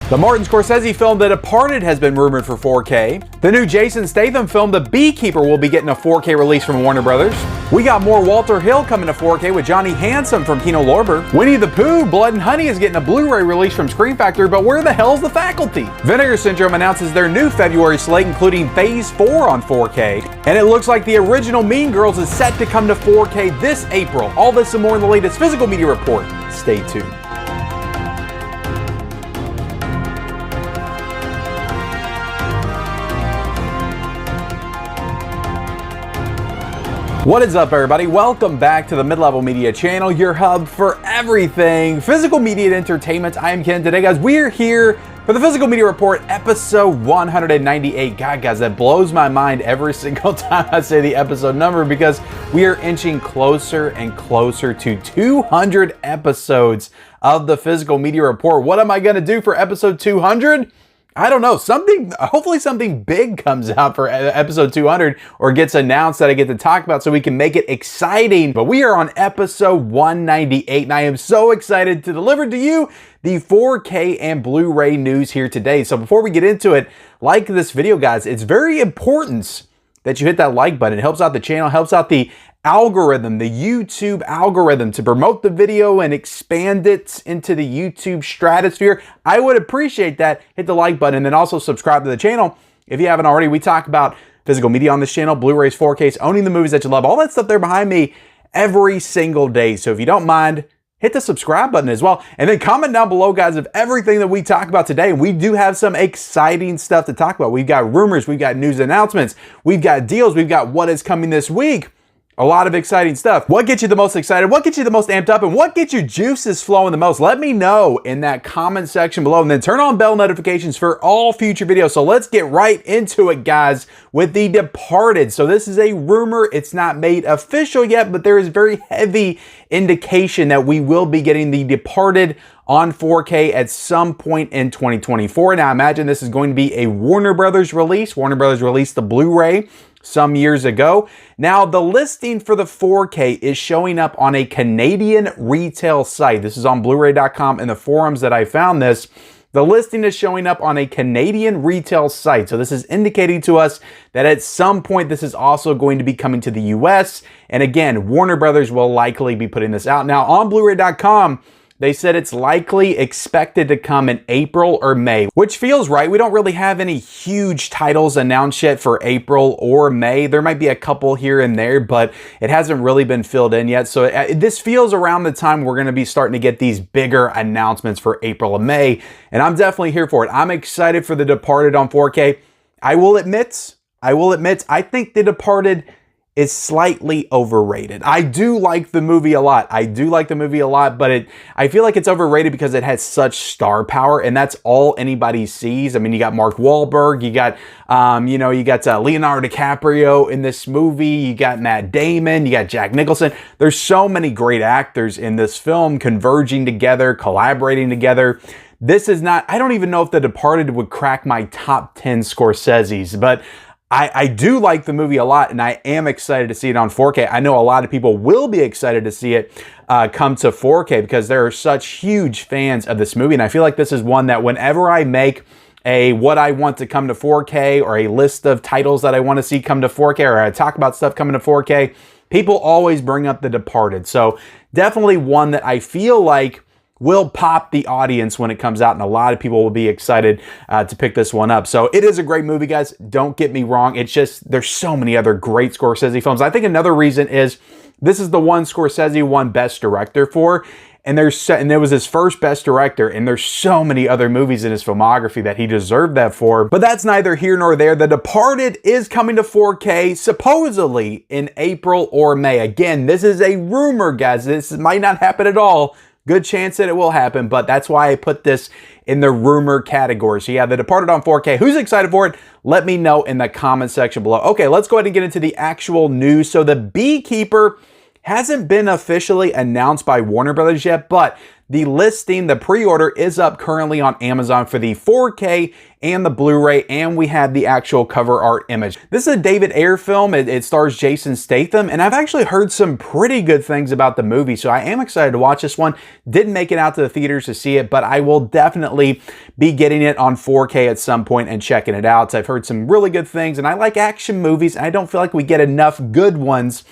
The Martin Scorsese film The Departed has been rumored for 4K. The new Jason Statham film The Beekeeper will be getting a 4K release from Warner Brothers. We got more Walter Hill coming to 4K with Johnny Handsome from Kino Lorber. Winnie the Pooh, Blood and Honey is getting a Blu-ray release from Screen Factory, but where the hell's the faculty? Vinegar Syndrome announces their new February slate, including Phase 4 on 4K. And it looks like the original Mean Girls is set to come to 4K this April. All this and more in the latest Physical Media Report. Stay tuned. What is up, everybody? Welcome back to the Mid-Level Media channel, your hub for everything physical media and entertainment. I am Ken. Today, guys, we're here for the Physical Media Report, episode 198. God, guys, that blows my mind every single time I say the episode number because we are inching closer and closer to 200 episodes of the Physical Media Report. What am I going to do for episode 200? I don't know, hopefully something big comes out for episode 200 or gets announced that I get to talk about so we can make it exciting. But we are on episode 198 and I am so excited to deliver to you the 4K and Blu-ray news here today. So before we get into it, like this video, guys. It's very important that you hit that like button. It helps out the channel, helps out the algorithm, the YouTube algorithm, to promote the video and expand it into the YouTube stratosphere. I would appreciate that. Hit the like button and then also subscribe to the channel if you haven't already. We talk about physical media on this channel, Blu-rays, 4Ks, owning the movies that you love, all that stuff there behind me every single day. So if you don't mind, hit the subscribe button as well. And then comment down below, guys, of everything that we talk about today. We do have some exciting stuff to talk about. We've got rumors, we've got news announcements, we've got deals, we've got what is coming this week. A lot of exciting stuff. What gets you the most excited? What gets you the most amped up? And what gets your juices flowing the most? Let me know in that comment section below. And then turn on bell notifications for all future videos. So let's get right into it, guys, with The Departed. So this is a rumor. It's not made official yet, but there is very heavy indication that we will be getting The Departed on 4K at some point in 2024. Now, imagine this is going to be a Warner Brothers release. Warner Brothers released the Blu-ray some years ago. Now, the listing for the 4K is showing up on a Canadian retail site. This is on Blu-ray.com and the forums that I found this. The listing is showing up on a Canadian retail site. So this is indicating to us that at some point this is also going to be coming to the US. And again, Warner Brothers will likely be putting this out. Now, on Blu-ray.com, they said it's likely expected to come in April or May, which feels right. We don't really have any huge titles announced yet for April or May. There might be a couple here and there, but it hasn't really been filled in yet. So this feels around the time we're going to be starting to get these bigger announcements for April and May. And I'm definitely here for it. I'm excited for The Departed on 4K. I will admit, I think The Departed is slightly overrated. I do like the movie a lot. But I feel like it's overrated because it has such star power, and that's all anybody sees. I mean, you got Mark Wahlberg, you got, Leonardo DiCaprio in this movie, you got Matt Damon, you got Jack Nicholson. There's so many great actors in this film converging together, collaborating together. This is not, I don't even know if The Departed would crack my top 10 Scorseses, but I do like the movie a lot, and I am excited to see it on 4K. I know a lot of people will be excited to see it come to 4K because there are such huge fans of this movie. And I feel like this is one that whenever I make a what I want to come to 4K or a list of titles that I want to see come to 4K, or I talk about stuff coming to 4K, people always bring up The Departed. So definitely one that I feel like will pop the audience when it comes out, and a lot of people will be excited to pick this one up. So it is a great movie, guys. Don't get me wrong. It's just, there's so many other great Scorsese films. I think another reason is this is the one Scorsese won Best Director for, and it was his first Best Director, and there's so many other movies in his filmography that he deserved that for. But that's neither here nor there. The Departed is coming to 4K supposedly in April or May. Again, this is a rumor, guys. This might not happen at all. Good chance that it will happen, but that's why I put this in the rumor category. So yeah, The Departed on 4K. Who's excited for it? Let me know in the comment section below. Okay, let's go ahead and get into the actual news. So The Beekeeper hasn't been officially announced by Warner Brothers yet, but the listing, the pre-order is up currently on Amazon for the 4K and the Blu-ray, and we have the actual cover art image. This is a David Ayer film. It stars Jason Statham, and I've actually heard some pretty good things about the movie, so I am excited to watch this one. Didn't make it out to the theaters to see it, but I will definitely be getting it on 4K at some point and checking it out. So I've heard some really good things, and I like action movies, and I don't feel like we get enough good ones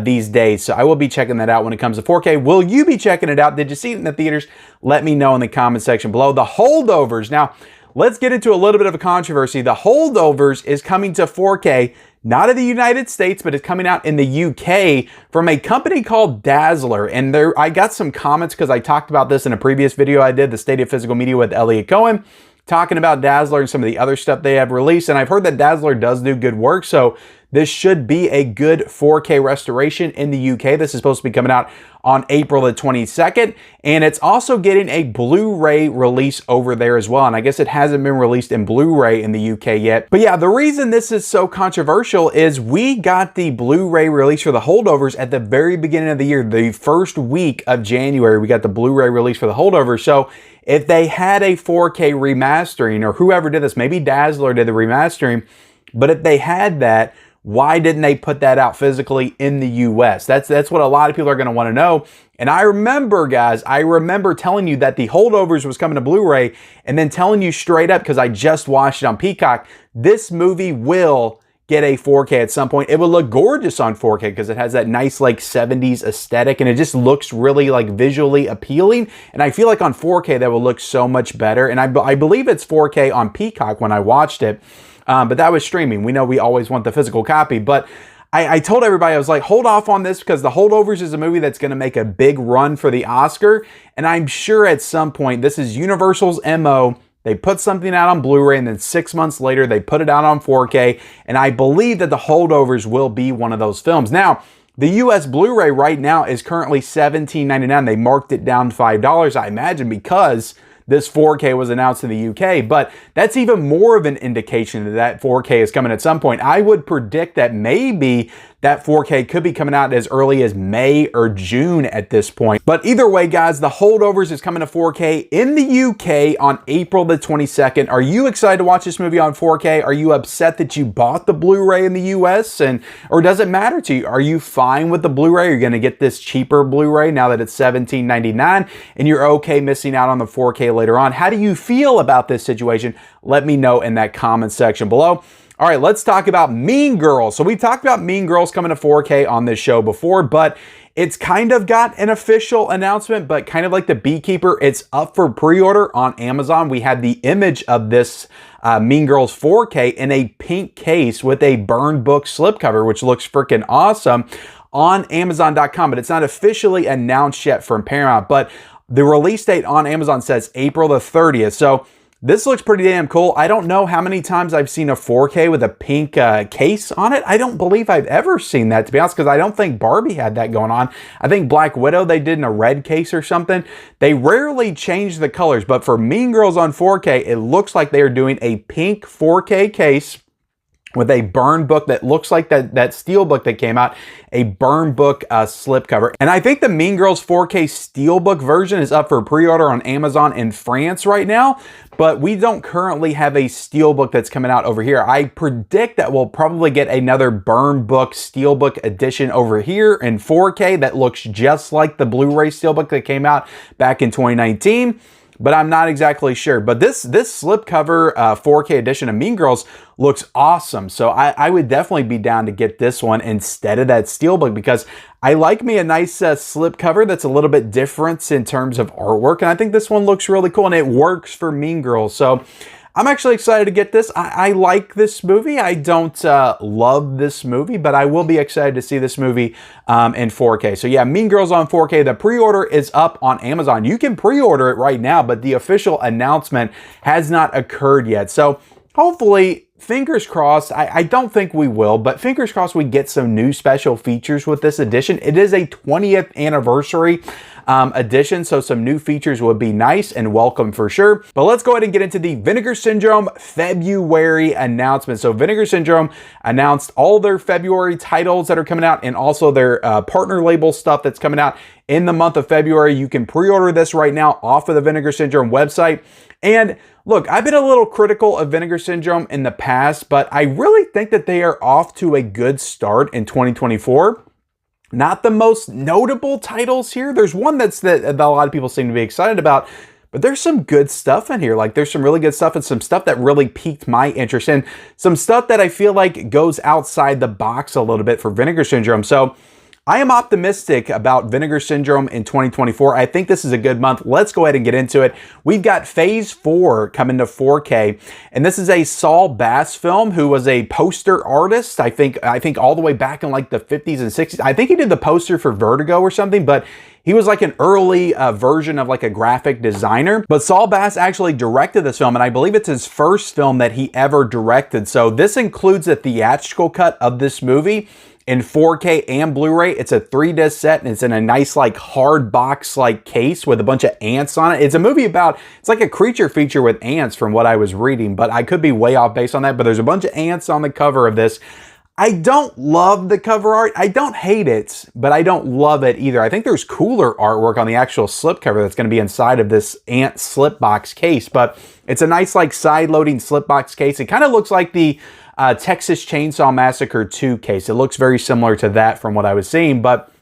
these days. So I will be checking that out when it comes to 4K. Will you be checking it out? Did you see it in the theaters? Let me know in the comment section below. The Holdovers. Now, let's get into a little bit of a controversy. The Holdovers is coming to 4K, not in the United States, but it's coming out in the UK from a company called Dazzler. And I got some comments because I talked about this in a previous video I did, the State of Physical Media with Elliot Cohen, talking about Dazzler and some of the other stuff they have released. And I've heard that Dazzler does do good work, so this should be a good 4K restoration in the UK. This is supposed to be coming out on April the 22nd, and it's also getting a Blu-ray release over there as well. And I guess it hasn't been released in Blu-ray in the UK yet. But yeah, the reason this is so controversial is we got the Blu-ray release for the Holdovers at the very beginning of the year. The first week of January, we got the Blu-ray release for the Holdovers. So if they had a 4K remastering, or whoever did this, maybe Dazzler did the remastering, but if they had that, why didn't they put that out physically in the US? That's what a lot of people are going to want to know. And I remember, guys, telling you that the Holdovers was coming to Blu-ray, and then telling you straight up, because I just watched it on Peacock, this movie will get a 4K at some point. It will look gorgeous on 4K because it has that nice like 70s aesthetic, and it just looks really like visually appealing. And I feel like on 4K that will look so much better. And I believe it's 4K on Peacock when I watched it. But that was streaming. We know we always want the physical copy, but I told everybody, I was like, hold off on this because The Holdovers is a movie that's going to make a big run for the Oscar. And I'm sure at some point, this is Universal's MO. They put something out on Blu-ray, and then 6 months later, they put it out on 4K. And I believe that The Holdovers will be one of those films. Now, the US Blu-ray right now is currently $17.99. They marked it down $5, I imagine, because this 4K was announced in the UK, but that's even more of an indication that 4K is coming at some point. I would predict that maybe that 4K could be coming out as early as May or June at this point. But either way, guys, The Holdovers is coming to 4K in the UK on April the 22nd. Are you excited to watch this movie on 4K? Are you upset that you bought the Blu-ray in the US? Or does it matter to you? Are you fine with the Blu-ray? You're going to get this cheaper Blu-ray now that it's $17.99, and you're okay missing out on the 4K later on. How do you feel about this situation? Let me know in that comment section below. All right, let's talk about Mean Girls. So we've talked about Mean Girls coming to 4K on this show before, but it's kind of got an official announcement, but kind of like the Beekeeper, it's up for pre-order on Amazon. We had the image of this Mean Girls 4K in a pink case with a burn book slipcover, which looks freaking awesome on Amazon.com, but it's not officially announced yet from Paramount. But the release date on Amazon says April the 30th. So this looks pretty damn cool. I don't know how many times I've seen a 4K with a pink case on it. I don't believe I've ever seen that, to be honest, because I don't think Barbie had that going on. I think Black Widow, they did in a red case or something. They rarely change the colors, but for Mean Girls on 4K, it looks like they are doing a pink 4K case with a burn book that looks like that steel book that came out, a burn book slipcover. And I think the Mean Girls 4K steelbook version is up for pre-order on Amazon in France right now, but we don't currently have a steelbook that's coming out over here. I predict that we'll probably get another burn book steelbook edition over here in 4K that looks just like the Blu-ray steelbook that came out back in 2019. But I'm not exactly sure. But this slipcover 4K edition of Mean Girls looks awesome. So I would definitely be down to get this one instead of that steelbook, because I like me a nice slipcover that's a little bit different in terms of artwork. And I think this one looks really cool, and it works for Mean Girls. So I'm actually excited to get this. I like this movie. I don't love this movie, but I will be excited to see this movie in 4K. So yeah, Mean Girls on 4K. The pre-order is up on Amazon. You can pre-order it right now, but the official announcement has not occurred yet. So hopefully, fingers crossed, I don't think we will, but fingers crossed we get some new special features with this edition. It is a 20th anniversary addition, so some new features would be nice and welcome for sure. But let's go ahead and get into the Vinegar Syndrome February announcement. So Vinegar Syndrome announced all their February titles that are coming out and also their partner label stuff that's coming out in the month of February. You can pre-order this right now off of the Vinegar Syndrome website. And look, I've been a little critical of Vinegar Syndrome in the past, but I really think that they are off to a good start in 2024. Not the most notable titles here. There's one that a lot of people seem to be excited about, but there's some good stuff in here. Like there's some really good stuff and some stuff that really piqued my interest and some stuff that I feel like goes outside the box a little bit for Vinegar Syndrome. So I am optimistic about Vinegar Syndrome in 2024. I think this is a good month. Let's go ahead and get into it. We've got Phase 4 coming to 4K, and this is a Saul Bass film, who was a poster artist. I think all the way back in like the 50s and 60s. I think he did the poster for Vertigo or something, but he was like an early version of like a graphic designer. But Saul Bass actually directed this film, and I believe it's his first film that he ever directed. So this includes a theatrical cut of this movie in 4K and Blu-ray. It's a 3-disc set, and it's in a nice like hard box like case with a bunch of ants on it. It's a movie about, it's like a creature feature with ants from what I was reading, but I could be way off based on that. But there's a bunch of ants on the cover of this. I don't love the cover art. I don't hate it, but I don't love it either. I think there's cooler artwork on the actual slipcover that's going to be inside of this ant slipbox case, but it's a nice like side-loading slipbox case. It kind of looks like the Texas Chainsaw Massacre 2 case. It looks very similar to that from what I was seeing, but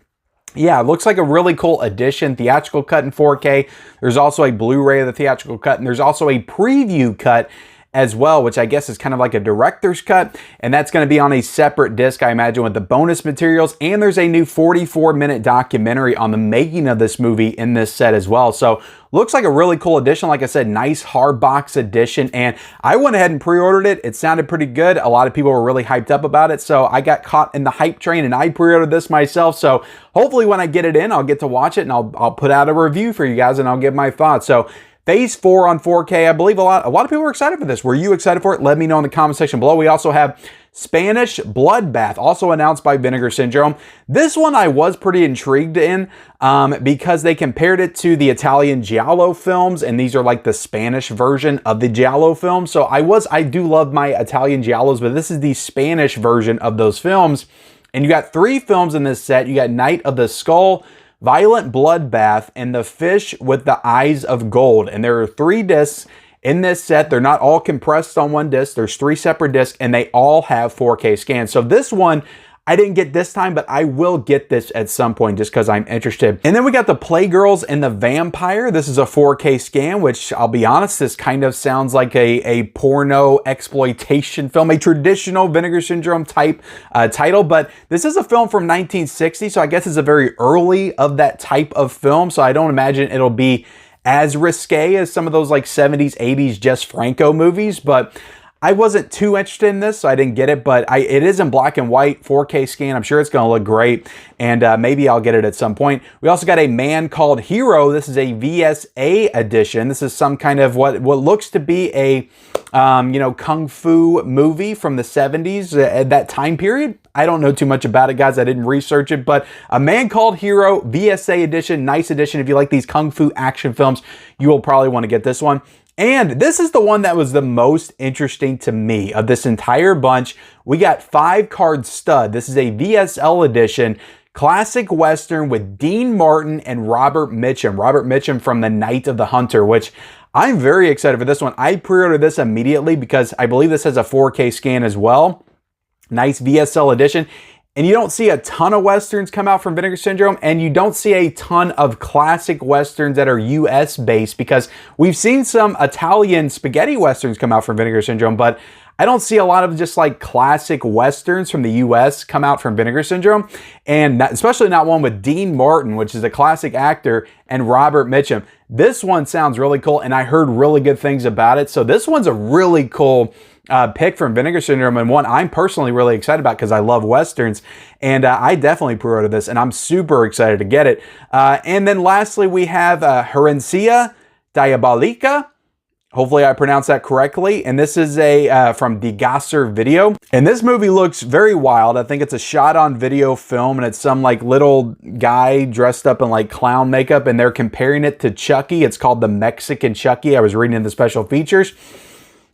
yeah, it looks like a really cool addition. Theatrical cut in 4K. There's also a Blu-ray of the theatrical cut, and there's also a preview cut as well, which I guess is kind of like a director's cut, and that's going to be on a separate disc, I imagine, with the bonus materials. And there's a new 44-minute documentary on the making of this movie in this set as well. So looks like a really cool edition. Like I said, nice hard box edition, and I went ahead and pre-ordered it. It sounded pretty good. A lot of people were really hyped up about it, so I got caught in the hype train and I pre-ordered this myself. So hopefully when I get it in, I'll get to watch it, and I'll put out a review for you guys, and I'll give my thoughts. So Phase 4 on 4K. I believe a lot of people are excited for this. Were you excited for it? Let me know in the comment section below. We also have Spanish Bloodbath, also announced by Vinegar Syndrome. This one I was pretty intrigued in because they compared it to the Italian Giallo films, and these are like the Spanish version of the Giallo films. So I do love my Italian Giallos, but this is the Spanish version of those films. And you got 3 films in this set. You got Night of the Skull, Violent Bloodbath, and The Fish with the Eyes of Gold. And there are 3 discs in this set. They're not all compressed on one disc. There's 3 separate discs, and they all have 4K scans. So this one I didn't get this time, but I will get this at some point just because I'm interested. And then we got the Playgirls and the Vampire. This is a 4K scan, which I'll be honest, this kind of sounds like a porno exploitation film, a traditional Vinegar Syndrome type title, but this is a film from 1960, so I guess it's a very early of that type of film, so I don't imagine it'll be as risque as some of those like 70s, 80s Jess Franco movies, but I wasn't too interested in this, so I didn't get it, but it is in black and white, 4K scan. I'm sure it's going to look great, and maybe I'll get it at some point. We also got A Man Called Hero. This is a VSA edition. This is some kind of what looks to be a kung fu movie from the 70s at that time period. I don't know too much about it, guys. I didn't research it, but A Man Called Hero, VSA edition, nice edition. If you like these kung fu action films, you will probably want to get this one. And this is the one that was the most interesting to me of this entire bunch. We got 5-card stud. This is a VSL edition, classic Western with Dean Martin and Robert Mitchum. Robert Mitchum from The Night of the Hunter, which I'm very excited for this one. I pre-ordered this immediately because I believe this has a 4K scan as well. Nice VSL edition. And you don't see a ton of Westerns come out from Vinegar Syndrome, and you don't see a ton of classic Westerns that are US based, because we've seen some Italian spaghetti Westerns come out from Vinegar Syndrome, but I don't see a lot of just like classic Westerns from the US come out from Vinegar Syndrome, and especially not one with Dean Martin, which is a classic actor, and Robert Mitchum. This one sounds really cool, and I heard really good things about it. So this one's a really cool pick from Vinegar Syndrome, and one I'm personally really excited about because I love Westerns, and I definitely pre-ordered this, and I'm super excited to get it. And then lastly, we have Herencia Diabolica. Hopefully I pronounced that correctly. And this is from Vinegar Video. And this movie looks very wild. I think it's a shot on video film, and it's some like little guy dressed up in like clown makeup, and they're comparing it to Chucky. It's called The Mexican Chucky. I was reading in the special features.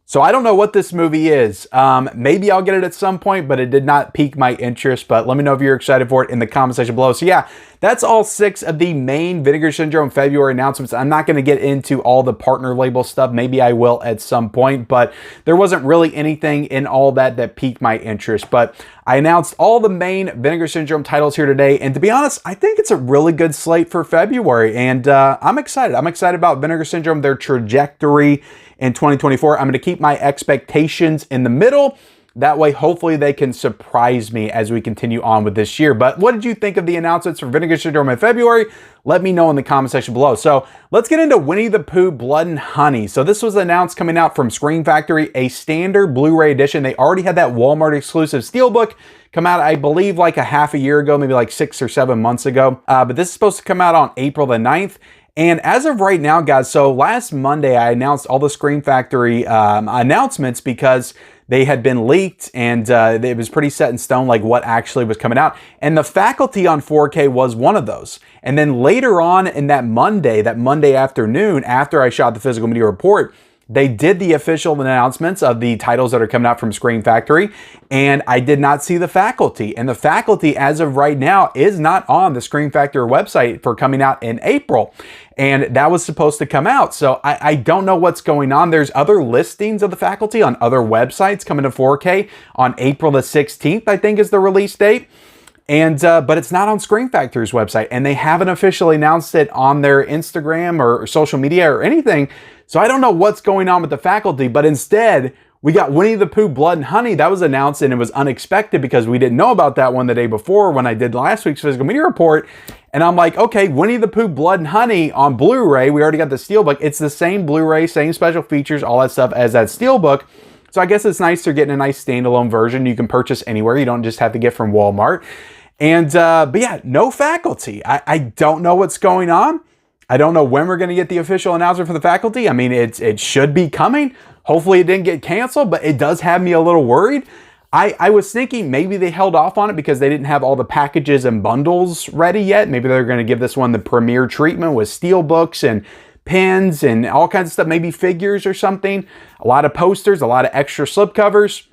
So I don't know what this movie is. Maybe I'll get it at some point, but it did not pique my interest. But let me know if you're excited for it in the comment section below. So yeah, that's all 6 of the main Vinegar Syndrome February announcements. I'm not going to get into all the partner label stuff. Maybe I will at some point, but there wasn't really anything in all that piqued my interest. But I announced all the main Vinegar Syndrome titles here today. And to be honest, I think it's a really good slate for February. And I'm excited. I'm excited about Vinegar Syndrome, their trajectory in 2024. I'm going to keep my expectations in the middle. That way, hopefully they can surprise me as we continue on with this year. But what did you think of the announcements for Vinegar Syndrome in February? Let me know in the comment section below. So let's get into Winnie the Pooh Blood and Honey. So this was announced coming out from Scream Factory, a standard Blu-ray edition. They already had that Walmart exclusive steelbook come out, I believe, like a half a year ago, maybe like 6 or 7 months ago. But this is supposed to come out on April the 9th. And as of right now, guys, so last Monday, I announced all the Scream Factory announcements because they had been leaked, and it was pretty set in stone, like what actually was coming out. And The Faculty on 4K was one of those. And then later on in that Monday afternoon, after I shot the physical media report, they did the official announcements of the titles that are coming out from Scream Factory, and I did not see The Faculty. And The Faculty, as of right now, is not on the Scream Factory website for coming out in April. And that was supposed to come out. So I don't know what's going on. There's other listings of The Faculty on other websites coming to 4K on April the 16th, I think is the release date. And but it's not on Scream Factory's website, and they haven't officially announced it on their Instagram or social media or anything. So I don't know what's going on with The Faculty, but instead we got Winnie the Pooh Blood and Honey. That was announced, and it was unexpected because we didn't know about that one the day before when I did last week's physical media report. And I'm like, okay, Winnie the Pooh Blood and Honey on Blu-ray. We already got the steelbook. It's the same Blu-ray, same special features, all that stuff as that steelbook. So I guess it's nice they're getting a nice standalone version you can purchase anywhere. You don't just have to get from Walmart. And, but yeah, no Faculty. I don't know what's going on. I don't know when we're going to get the official announcement for The Faculty. I mean, it should be coming. Hopefully it didn't get canceled, but it does have me a little worried. I was thinking maybe they held off on it because they didn't have all the packages and bundles ready yet. Maybe they're going to give this one the premiere treatment with steelbooks and pins and all kinds of stuff, maybe figures or something. A lot of posters, a lot of extra slipcovers.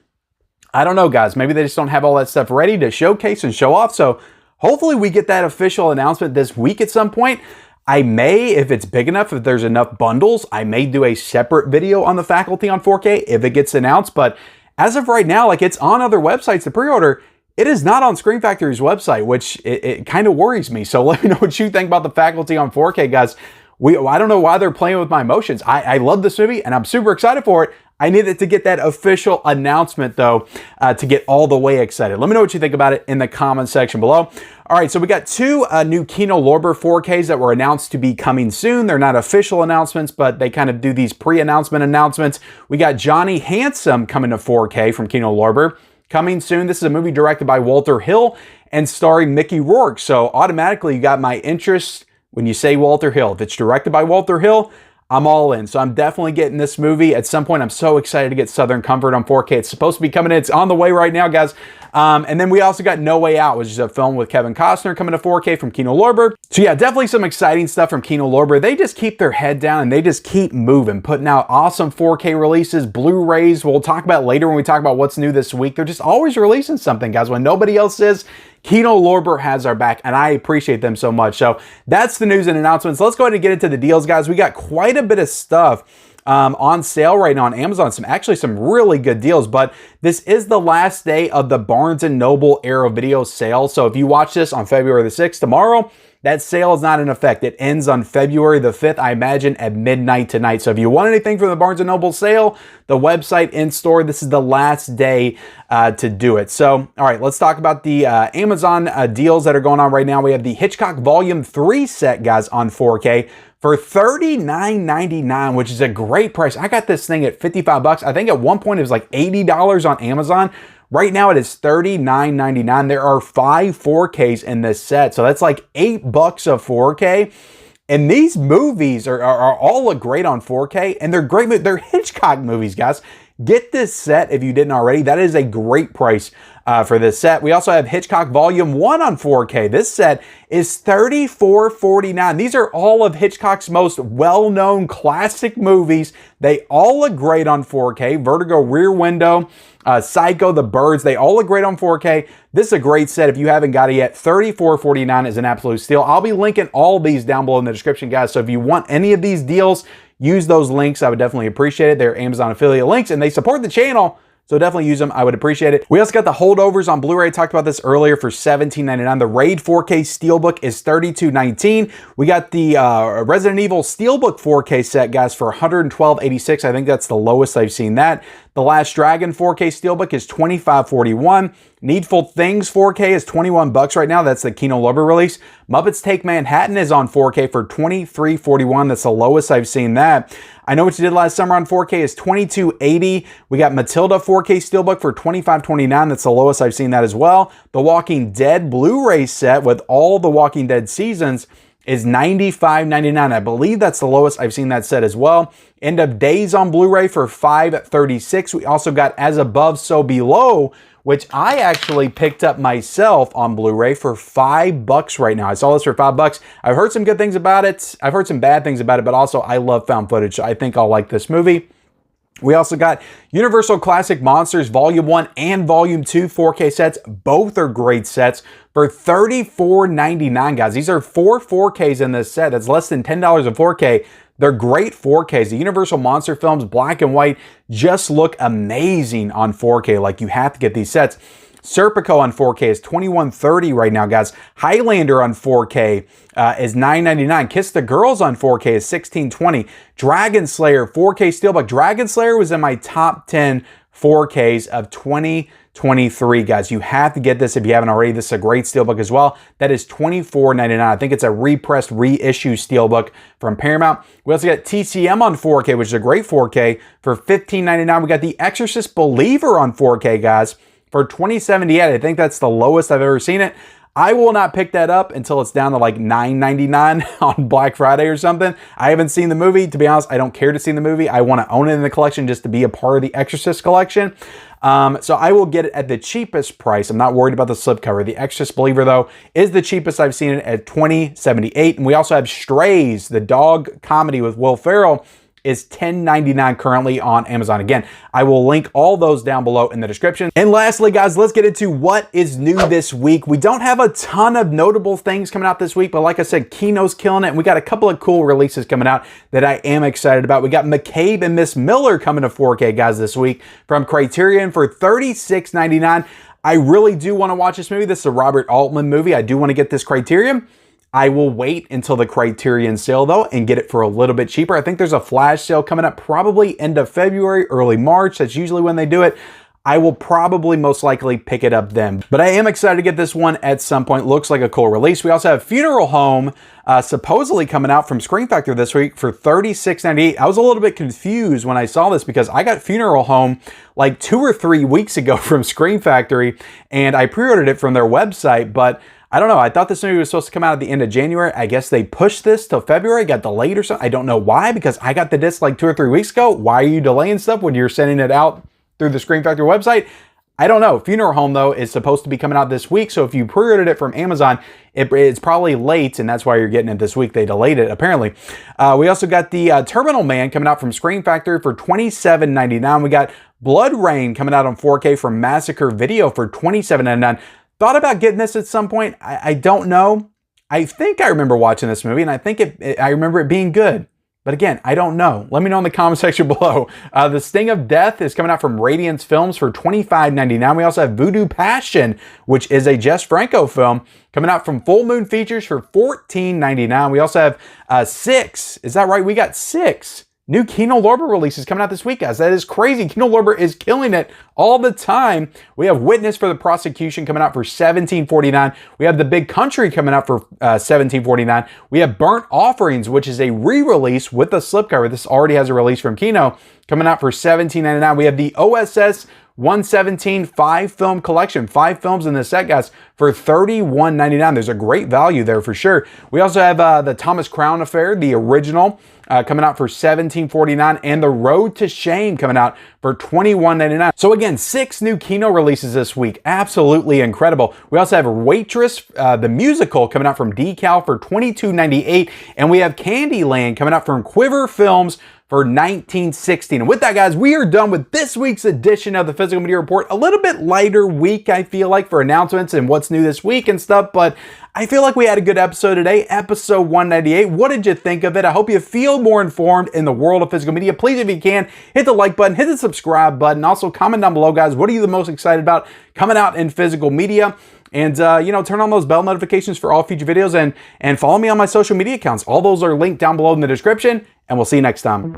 I don't know, guys. Maybe they just don't have all that stuff ready to showcase and show off. So hopefully we get that official announcement this week at some point. I may, if it's big enough, if there's enough bundles, I may do a separate video on The Faculty on 4K if it gets announced. But as of right now, like it's on other websites to pre-order. It is not on Scream Factory's website, which it kind of worries me. So let me know what you think about The Faculty on 4K, guys. I don't know why they're playing with my emotions. I love this movie and I'm super excited for it. I needed to get that official announcement, though, to get all the way excited. Let me know what you think about it in the comment section below. All right, so we got 2 new Kino Lorber 4Ks that were announced to be coming soon. They're not official announcements, but they kind of do these pre-announcement announcements. We got Johnny Handsome coming to 4K from Kino Lorber. Coming soon. This is a movie directed by Walter Hill and starring Mickey Rourke. So automatically you got my interest when you say Walter Hill. If it's directed by Walter Hill, I'm all in. So I'm definitely getting this movie at some point. I'm so excited to get Southern Comfort on 4K. It's supposed to be coming in. It's on the way right now, guys. And then we also got No Way Out, which is a film with Kevin Costner coming to 4K from Kino Lorber. So yeah, definitely some exciting stuff from Kino Lorber. They just keep their head down and they just keep moving, putting out awesome 4K releases, Blu-rays. We'll talk about later when we talk about what's new this week. They're just always releasing something, guys. When nobody else is, Kino Lorber has our back, and I appreciate them so much. So that's the news and announcements. Let's go ahead and get into the deals, guys. We got quite a bit of stuff on sale right now on Amazon. Some really good deals, but this is the last day of the Barnes & Noble Arrow Video sale. So if you watch this on February the 6th tomorrow, that sale is not in effect. It ends on February the 5th, I imagine, at midnight tonight. So if you want anything from the Barnes & Noble sale, the website in store, this is the last day to do it. So, all right, let's talk about the Amazon deals that are going on right now. We have the Hitchcock Volume 3 set, guys, on 4K for $39.99, which is a great price. I got this thing at 55 bucks. I think at one point it was like $80 on Amazon. Right now it is $39.99. There are 5 4Ks in this set. So that's like $8 of 4K. And these movies are all look great on 4K, and they're great. They're Hitchcock movies, guys. Get this set if you didn't already. That is a great price for this set. We also have Hitchcock Volume 1 on 4K. This set is $34.49. These are all of Hitchcock's most well-known classic movies. They all look great on 4K. Vertigo, Rear Window, Psycho, The Birds, they all look great on 4K. This is a great set if you haven't got it yet. $34.49 is an absolute steal. I'll be linking all these down below in the description, guys. So if you want any of these deals, use those links. I would definitely appreciate it. They're Amazon affiliate links and they support the channel. So definitely use them. I would appreciate it. We also got the holdovers on Blu-ray. I talked about this earlier for $17.99. The Raid 4K Steelbook is $32.19. We got the Resident Evil Steelbook 4K set, guys, for $112.86. I think that's the lowest I've seen that. The Last Dragon 4K Steelbook is $25.41. Needful Things 4K is $21 right now. That's the Kino Lorber release. Muppets Take Manhattan is on 4K for $23.41. That's the lowest I've seen that. I Know What You Did Last Summer on 4K is $22.80. We got Matilda 4K Steelbook for $25.29. That's the lowest I've seen that as well. The Walking Dead Blu-ray set with all the Walking Dead seasons is $95.99. I believe that's the lowest I've seen that set as well. End of Days on Blu-ray for $5.36. We also got As Above, So Below, which I actually picked up myself on Blu-ray for $5 right now. I saw this for $5. I've heard some good things about it. I've heard some bad things about it, but also I love found footage, so I think I'll like this movie. We also got Universal Classic Monsters Volume 1 and Volume 2 4K sets. Both are great sets for $34.99, guys. These are 4 4Ks in this set. That's less than $10 a 4K. They're great 4Ks. The Universal Monster films, black and white, just look amazing on 4K. Like, you have to get these sets. Serpico on 4K is $21.30 right now, guys. Highlander on 4K is $9.99. Kiss the Girls on 4K is $16.20. Dragon Slayer 4K Steelbook. Dragon Slayer was in my top 10 4Ks of 2023, guys. You have to get this if you haven't already. This is a great Steelbook as well. That is $24.99. I think it's a repressed reissue Steelbook from Paramount. We also got TCM on 4K, which is a great 4K for $15.99. We got The Exorcist Believer on 4K, guys, for $20.78. I think that's the lowest I've ever seen it. I will not pick that up until it's down to like $9.99 on Black Friday or something. I haven't seen the movie. To be honest, I don't care to see the movie. I want to own it in the collection just to be a part of the Exorcist collection. So I will get it at the cheapest price. I'm not worried about the slipcover. The Exorcist Believer, though, is the cheapest I've seen it at $20.78. And we also have Strays, the dog comedy with Will Ferrell, is $10.99 currently on Amazon. Again, I will link all those down below in the description. And lastly, guys, let's get into what is new this week. We don't have a ton of notable things coming out this week, but like I said, Kino's killing it, and we got a couple of cool releases coming out that I am excited about. We got McCabe and Miss Miller coming to 4K, guys, this week from Criterion for $36.99. I really do want to watch this movie. This is a Robert Altman movie. I do want to get this Criterion. I will wait until the Criterion sale, though, and get it for a little bit cheaper. I think there's a flash sale coming up probably end of February, early March. That's usually when they do it. I will probably most likely pick it up then. But I am excited to get this one at some point. Looks like a cool release. We also have Funeral Home supposedly coming out from Screen Factory this week for $36.98. I was a little bit confused when I saw this because I got Funeral Home like 2 or 3 weeks ago from Screen Factory, and I pre-ordered it from their website, but I don't know. I thought this movie was supposed to come out at the end of January. I guess they pushed this till February, got delayed or something. I don't know why, because I got the disc like 2 or 3 weeks ago. Why are you delaying stuff when you're sending it out through the Screen Factory website? I don't know. Funeral Home, though, is supposed to be coming out this week. So if you pre-ordered it from Amazon, it's probably late, and that's why you're getting it this week. They delayed it, apparently. We also got the Terminal Man coming out from Screen Factory for $27.99. We got Blood Rain coming out on 4K from Massacre Video for $27.99. Thought about getting this at some point. I don't know. I think I remember watching this movie, and I think I remember it being good. But again, I don't know. Let me know in the comment section below. The Sting of Death is coming out from Radiance Films for $25.99. We also have Voodoo Passion, which is a Jess Franco film, coming out from Full Moon Features for $14.99. We also have 6. Is that right? We got 6 new Kino Lorber releases coming out this week, guys. That is crazy. Kino Lorber is killing it all the time. We have Witness for the Prosecution coming out for $17.49. We have The Big Country coming out for $17.49. We have Burnt Offerings, which is a re-release with a slipcover. This already has a release from Kino, coming out for $17.99. We have the OSS 117 5-film collection. 5 films in the set, guys, for $31.99. There's a great value there for sure. We also have the Thomas Crown Affair, the original, coming out for $17.49, and The Road to Shame coming out for $21.99. So again, 6 new Kino releases this week. Absolutely incredible. We also have Waitress, the musical, coming out from Decal for $22.98, and we have Candyland coming out from Quiver Films for $19.16. And with that, guys, we are done with this week's edition of the Physical Media Report. A little bit lighter week, I feel like, for announcements and what's new this week and stuff, but I feel like we had a good episode today, episode 198. What did you think of it? I hope you feel more informed in the world of physical media. Please, if you can, hit the like button, hit the subscribe button. Also, comment down below, guys, what are you the most excited about coming out in physical media? And, turn on those bell notifications for all future videos and follow me on my social media accounts. All those are linked down below in the description, and we'll see you next time.